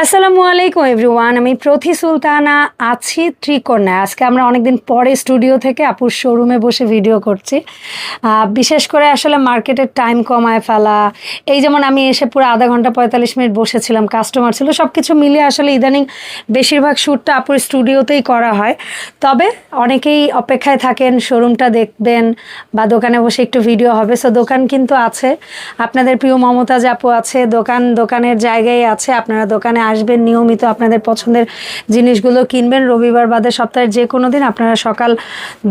আসসালামু আলাইকুম এভরিওয়ান, আমি প্রথি সুলতানা আছি ত্রিকোণায়। আজকে আমরা অনেকদিন পরে স্টুডিও থেকে আপুর শোরুমে বসে ভিডিও করছি। বিশেষ করে আসলে মার্কেটের টাইম কমায় ফেলা, এই যেমন আমি এসে পুরো আধা ঘন্টা 45 মিনিট বসেছিলাম, কাস্টমার ছিল, সব কিছু মিলিয়ে আসলে ইদানিং বেশিরভাগ শ্যুটটা আপুর স্টুডিওতেই করা হয়। তবে অনেকেই অপেক্ষায় থাকেন শোরুমটা দেখবেন বা দোকানে বসে একটু ভিডিও হবে। সো দোকান কিন্তু আছে, আপনাদের প্রিয় মমতাজ আপু আছে, দোকানের জায়গায় আছে। আপনারা দোকানে আসবেন, নিয়মিত আপনাদের পছন্দের জিনিসগুলো কিনবেন। রবিবার বাদে সপ্তাহের যে কোনো দিন আপনারা সকাল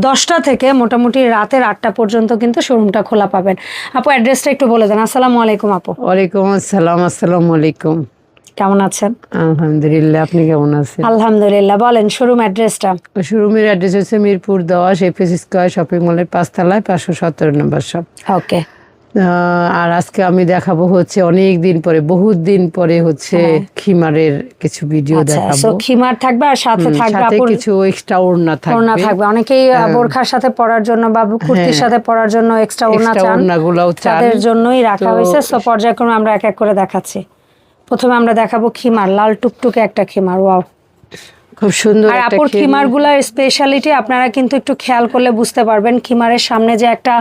10টা থেকে মোটামুটি রাতের 8টা পর্যন্ত কিন্তু শোরুমটা খোলা পাবেন। আপু অ্যাড্রেসটা একটু বলে দেন। আসসালামু আলাইকুম আপু। ওয়ালাইকুম আসসালাম। আসসালামু আলাইকুম। কেমন আছেন? আলহামদুলিল্লাহ, আপনি কেমন আছেন? আলহামদুলিল্লাহ। বলেন শোরুম অ্যাড্রেসটা। শোরুমের অ্যাড্রেস হচ্ছে মিরপুর 10 এফএস স্কয়ার শপিং মলের 5 তলায় 517 নম্বর শপ। ওকে। আর আজকে আমি দেখাবো হচ্ছে অনেক দিন পরে, বহুত দিন পরে হচ্ছে খিমারের কিছু ভিডিও দেখাবো। সো খিমার থাকবে আর সাথে থাকবে আপুর কিছু এক্সট্রা ওড়না থাকবে। অনেকেই বোরখার সাথে পরার জন্য বা কুর্তির সাথে পরার জন্য এক্সট্রা ওড়না চান, তাদের জন্যই রাখা হয়েছে। সো পর্যায়ক্রমে আমরা এক এক করে দেখাচ্ছি। প্রথমে আমরা দেখাবো খিমার, লাল টুকটুকে একটা খিমার। ওয়াও, খুব সুন্দর। আর আপুর খিমারগুলোর স্পেশালিটি আপনারা কিন্তু একটু খেয়াল করলে বুঝতে পারবেন। খিমারের সামনে যে একটা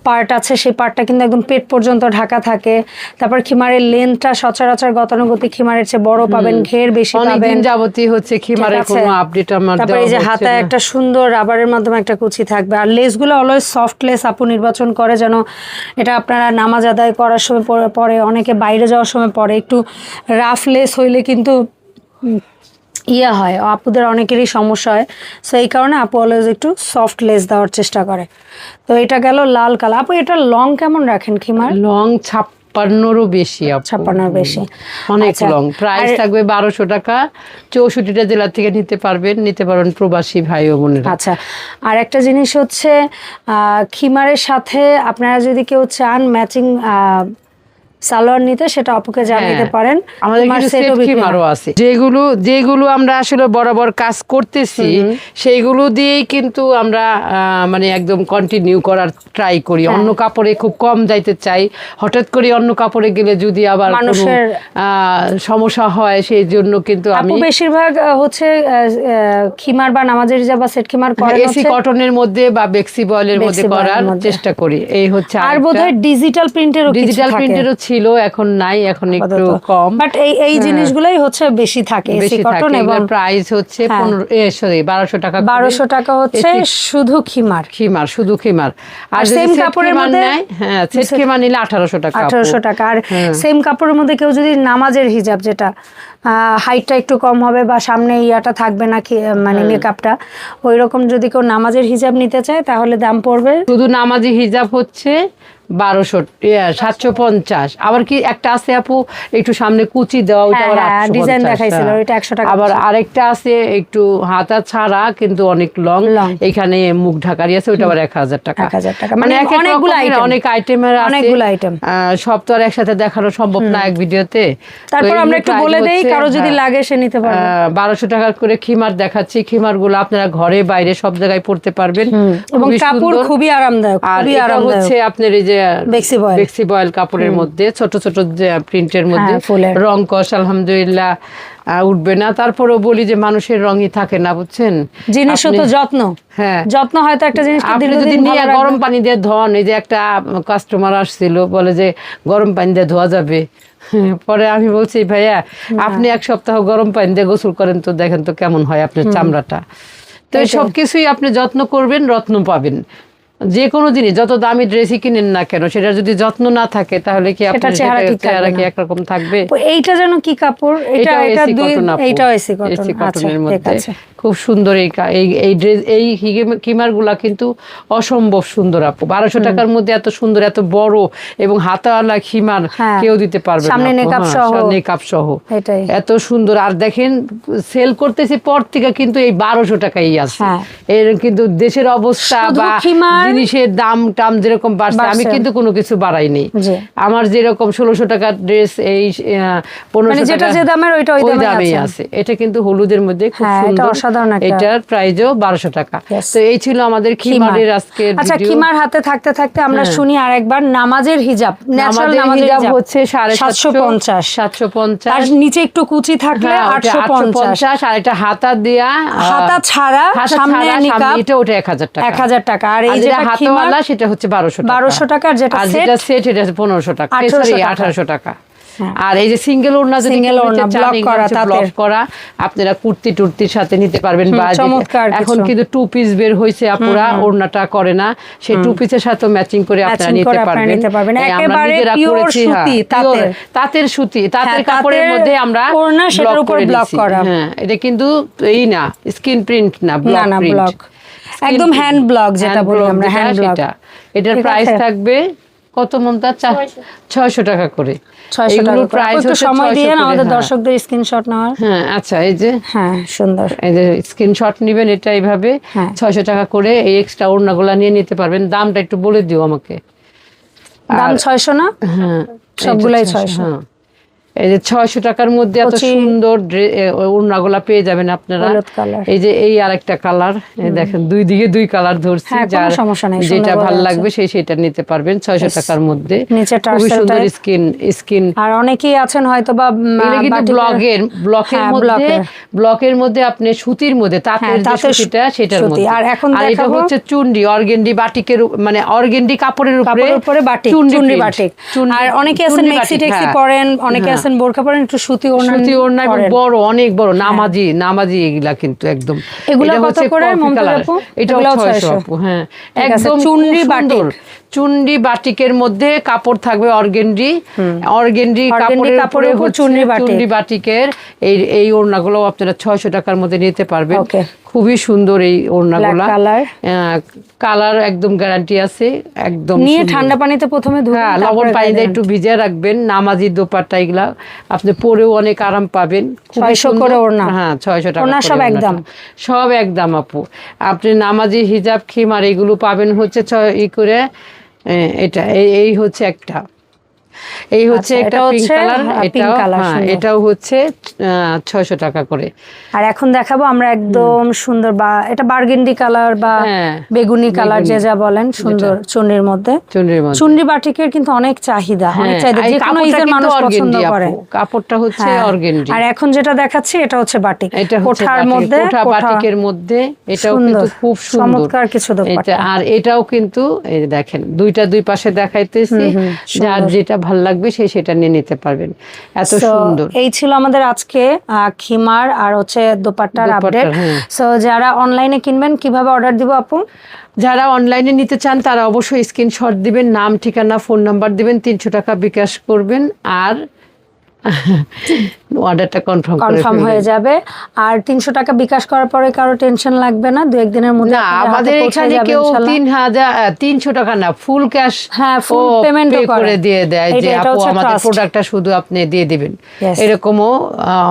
পার্ট আছে, সেই পার্টটা কিন্তু একদম পেট পর্যন্ত ঢাকা থাকে। তারপর খিমারের লেন্থটা সচরাচর গতানুগতিক খিমারের চেয়ে বড় পাবেন, ঘের বেশি পাবেন। অনেকদিন যাবতই হচ্ছে খিমারের কোনো আপডেট আমার। তারপর এই যে হাতায় একটা সুন্দর রাবারের মাধ্যমে একটা কুচি থাকবে। আর লেসগুলো অলওয়েজ সফট লেস আপু নির্বাচন করে, যেন এটা আপনারা নামাজ আদায় করার সময় পরে, অনেকে বাইরে যাওয়ার সময় পরে। একটু রাফ লেস হইলে কিন্তু হয়, আপুদের অনেকেরই সমস্যা হয়। সো এই কারণে আপু অলওয়েজ একটু সফট লেস দেওয়ার চেষ্টা করে। তো এটা গেল লাল কালার। আপু এটা লং কেমন রাখেন খিমার? লং 56-রও বেশি। 56-র বেশি, অনেক লং। প্রাইস থাকবে 1200 টাকা। 64টা জেলা থেকে নিতে পারবেন প্রবাসী ভাই ও বোনেরা। আচ্ছা, আর একটা জিনিস হচ্ছে খিমারের সাথে আপনারা যদি কেউ চান ম্যাচিং সালোয়ার নিতে, সেটা আপুকে জানাতে পারেন। আমাদের কিছু সেট খিমারও আছে, যেগুলো আমরা আসলে বরাবর কাজ করতেছি, সেইগুলো দিয়েই কিন্তু আমরা মানে একদম কন্টিনিউ করার ট্রাই করি। অন্য কাপড়ে খুব কম যাইতে চাই। হঠাৎ করে অন্য কাপড়ে গেলে যদি আবার মানুষের সমস্যা হয়, সেই জন্য কিন্তু আমি বেশিরভাগ হচ্ছে খিমার বা নামাজের হিজাব বা সেট খিমার করেন এসি কটনের মধ্যে বা বেক্সি বয়েলের মধ্যে করার চেষ্টা করি। এই হচ্ছে। আর বোধহয় ডিজিটাল প্রিন্টেরও ছিল, এখন নাই, এখন একটু কম। বাট এই জিনিসগুলাই হচ্ছে বেশি থাকে এসি কটন। এবং প্রাইস হচ্ছে 1200 টাকা। 1200 টাকা হচ্ছে শুধু খিমার, শুধু খিমার। আর সেম কাপড়ের মধ্যে সেট খিমার নিলে 1800 টাকা। 1800 টাকা। আর সেম কাপড়ের মধ্যে কেউ যদি নামাজের হিজাব, যেটা হাইটটা একটু কম হবে বা সামনে ইয়াটা থাকবে না, মানে মেকআপটা ওই রকম, যদি কেউ নামাজের হিজাব নিতে চায় তাহলে দাম পড়বে শুধু নামাজি হিজাব হচ্ছে 750। আবার কি একটা আছে আপু একটু সামনে কুচি দেওয়া, ওইটা আবার 850 ডিজাইন দেখাইছিল, ওইটা 100 টাকা। আবার আরেকটা আছে একটু হাতা ছাড়া কিন্তু অনেক লং, এখানে মুখ ঢাকারি আছে, ওইটা আবার 1000 টাকা। 1000 টাকা মানে অনেক আইটেমের আছে, অনেকগুলো আইটেম। সব তো আর একসাথে দেখানো সম্ভব না এক ভিডিওতে। তারপর আমরা একটু বলে দেই, কারো যদি লাগে সে নিতে পারবে। 1200 টাকা করে খিমার দেখাচ্ছি। খিমারগুলো আপনারা ঘরে বাইরে সব জায়গায় পরতে পারবেন এবং কাপড় খুবই আরামদায়ক। আর এটা হচ্ছে আপনার এই যে বেক্সি বয়েল কাপড়ের মধ্যে ছোট ছোট যে প্রিন্টের মধ্যে রং কষ আলহামদুলিল্লাহ উঠবে না। তারপরেও বলি যে মানুষের রঙই থাকে না, বুঝছেন, জিনিসও তো যত্ন। যত্ন হয়তো একটা জিনিস যদি নিয়ে গরম পানি দিয়ে ধোন, এই যে একটা কাস্টমার আসছিল বলে যে গরম পানি দিয়ে ধোয়া যাবে। পরে আমি বলছি ভাইয়া আপনি 1 সপ্তাহ গরম পানি দিয়ে গোসল করেন তো, দেখেন তো কেমন হয় আপনার চামড়াটা। তো সবকিছুই আপনি যত্ন করবেন, রত্ন পাবেন। যে কোনো জিনিস, যত দামি ড্রেসই কিনেন না কেন, সেটা যদি যত্ন না থাকে তাহলে কি আপনার চেহারা কি একরকম থাকবে? এইটা যেন কি কাপড়, এইটাও এসি কটনের মধ্যে খুব সুন্দর। এই খিমার গুলা কিন্তু অসম্ভব সুন্দর আপু। 1200 টাকার মধ্যে এত সুন্দর, এত বড় এবং হাতাওয়ালা খিমার কেউ দিতে পারবে না, নেকাব সহ এত সুন্দর। আর দেখেন সেল করতেছি পর থেকে কিন্তু এই 1200 টাকাই আছে। এর কিন্তু দেশের অবস্থা বা জিনিসের দাম টাম যেরকম বাড়ছে, আমি কিন্তু কোনো কিছু বাড়াইনি। আমার যেরকম 1600 টাকার ড্রেস এই 1500 যেটা টাকা যে দামের ওইটা ওই দামেই আছে। এটা কিন্তু হলুদের মধ্যে খুব এটা সুন্দর, অসাধারণ একটা। এটার প্রাইসও 1200 টাকা। তো এই ছিল আমাদের খিমারের আজকের ভিডিও। আচ্ছা, খিমার হাতে থাকতে থাকতে আমরা শুনি আরেকবার নামাজের হিজাব। ন্যাচারাল নামাজের হিজাব হচ্ছে 750, আর নিচে একটু কুচি থাকলে 850, আর এটা হাতা দেয়া, হাতা ছাড়া সামনে নিকাব, এটা ওটা 1000 টাকা। 1000 টাকা। আর এই যেটা হাতাওয়ালা সেটা হচ্ছে 1200 টাকা, আর যেটা সেট এটা 1500 টাকা, 1800 টাকা। আর এই যে সিঙ্গেল ওড়না, যদি ব্লক করা, আপনারা কুর্তি টুর্তির সাথে নিতে পারবেন। বা এখন কিন্তু 2 পিস বের হয়েছে, আপুরা ওড়নাটা করে না, সেই 2 পিসের সাথে ম্যাচিং করে আপনারা নিতে পারবেন। আমরা নিজেরা করেছি, তাঁতের সুতি, তাঁতের কাপড়ের মধ্যে আমরা ওড়না সেটার উপর ব্লক করা। হ্যাঁ, এটা কিন্তু এই না স্ক্রিন প্রিন্ট না, ব্লক প্রিন্ট, একদম হ্যান্ড ব্লক যেটা বলি আমরা, হ্যান্ড ব্লক। এটার প্রাইস থাকবে কত মমতা? 600 টাকা করে। এগুলোর প্রাইস হচ্ছে সময় দিয়ে আমাদের দর্শকদের স্ক্রিনশট নেওয়ার। হ্যাঁ, আচ্ছা, এই যে সুন্দর, এই যে স্ক্রিনশট নেবেন, এটা এইভাবে 600 টাকা করে এই এক্সট্রা ওড়নাগুলো নিয়ে নিতে পারবেন। দামটা একটু বলে দিও আমাকে। দাম 600 না? হ্যাঁ, সবগুলাই 600। এই যে 600 টাকার মধ্যে এত সুন্দর ওড়নাগুলা পেয়ে যাবেন আপনারা। এই যে এই আরেকটা কালার, দেখেন দুই দিকে দুই কালার ধরছি, যার যেটা ভালো লাগবে সেটা নিতে পারবেন 600 টাকার মধ্যে। খুবই সুন্দর স্কিন। আর অনেকেই আছেন হয়তো বা ব্লকের মধ্যে আপনি সুতির মধ্যে তাঁতের যে সুতিটা সেটার মধ্যে। আর এটা হচ্ছে চুন্ডি, অর্গেন্ডি বাটিকের, মানে অর্গেন্ডি কাপড়ের উপরে চুন্ডি বাটিক। আর অনেকে আছেন মেক্সি টেক্সি পরেন, অনেকে বোরকা পরেন, একটু সুতি ওড়না বড়, অনেক বড় নামাজি এগুলা কিন্তু একদম। এগুলা কত করে মমতাজ আপু? এটা 600 আপু। হ্যাঁ, একদম চুন্ডি বাটিকের মধ্যে কাপড় থাকবে অর্গেন্ডি কাপড়ের উপর চুন্ডি বাটিকের এই ওড়নাগুলো আপনারা 600 টাকার মধ্যে নিতে পারবেন। খুবই সুন্দর এই ওড়নাগুলা, কালার একদম গ্যারান্টি আছে। একদম নিয়ে ঠান্ডা পানিতে প্রথমে ধুয়ে লবণ পানিতে একটু ভিজিয়ে রাখবেন। নামাজি দোপাট্টা এগুলা আপনি পরেও অনেক আরাম পাবেন। 600 করে ওড়না। হ্যাঁ, 600 টাকা ওড়না সব একদম, সব একদম আপু। আপনি নামাজি হিজাব খিমার এগুলো পাবেন হচ্ছে করে। এটা এই হচ্ছে একটা, এই হচ্ছে একটা পিঙ্ক কালার, এটাও হচ্ছে 600 টাকা করে। আর এখন দেখাবো আমরা একদম সুন্দর, বা এটা বার্গেন্ডি কালার বা বেগুনি কালার যে যা বলেন, সুন্দর চুন্ডির মধ্যে। চুন্ডি বাটিকের কিন্তু অনেক চাহিদা, যে কোনো ইজের মানুষ পছন্দ করে। কাপড়টা হচ্ছে অর্গেন্ডি। আর এখন যেটা দেখাচ্ছি এটা হচ্ছে বাটিক, কোঠার মধ্যে, বাটিকের মধ্যে। এটাও কিন্তু খুব চমৎকার কিছু দোপাট্টা। আর এটাও কিন্তু এই দেখেন দুই পাশে দেখাইতেছি, যার যেটা ভালো লাগবে সেটা নিয়ে নিতে পারবেন। এত সুন্দর। এই ছিল আমাদের আজকে খিমার আর হচ্ছে দোপাট্টার আপডেট। সো যারা অনলাইনে কিনবেন কিভাবে অর্ডার দিব আপু? যারা অনলাইনে নিতে চান তারা অবশ্যই স্ক্রিনশট দিবেন, নাম ঠিকানা ফোন নাম্বার দিবেন, 300 টাকা বিকাশ করবেন, আর অর্ডারটা কনফার্ম হয়ে যাবে। আর 300 টাকা বিকাশ করার পরে কারো টেনশন লাগবে না, 2-1 দিনের মধ্যে আমাদের এখানে কেউ 300 টাকা না, ফুল ক্যাশ ফুল পেমেন্ট করে দিয়ে দেয়, যে আপু আমাদের প্রোডাক্টটা শুধু আপনি দিয়ে দিবেন। এরকমও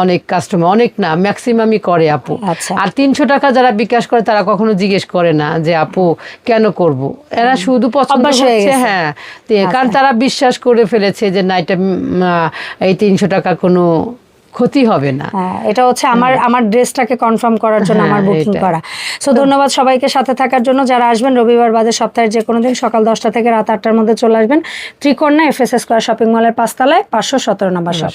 অনেক কাস্টমার, অনেক না ম্যাক্সিমামই করে আপু। আর 300 টাকা যারা বিকাশ করে তারা কখনো জিজ্ঞেস করে না যে আপু কেন করব, এরা শুধু পছন্দ হচ্ছে। হ্যাঁ, কারণ তারা বিশ্বাস করে ফেলেছে যে না, এটা এই 300 টাকা কোনো ক্ষতি হবে না। এটা হচ্ছে আমার ড্রেসটাকে কনফার্ম করার জন্য আমার বুকিং করা। সো ধন্যবাদ সবাইকে সাথে থাকার জন্য। যারা আসবেন রবিবার বাদে সপ্তাহের যে কোনো দিন সকাল 10টা থেকে রাত 8টার মধ্যে চলে আসবেন। ত্রিকোণা FS স্কয়ার শপিং মলের 5 তলায় 517 নম্বর শপ।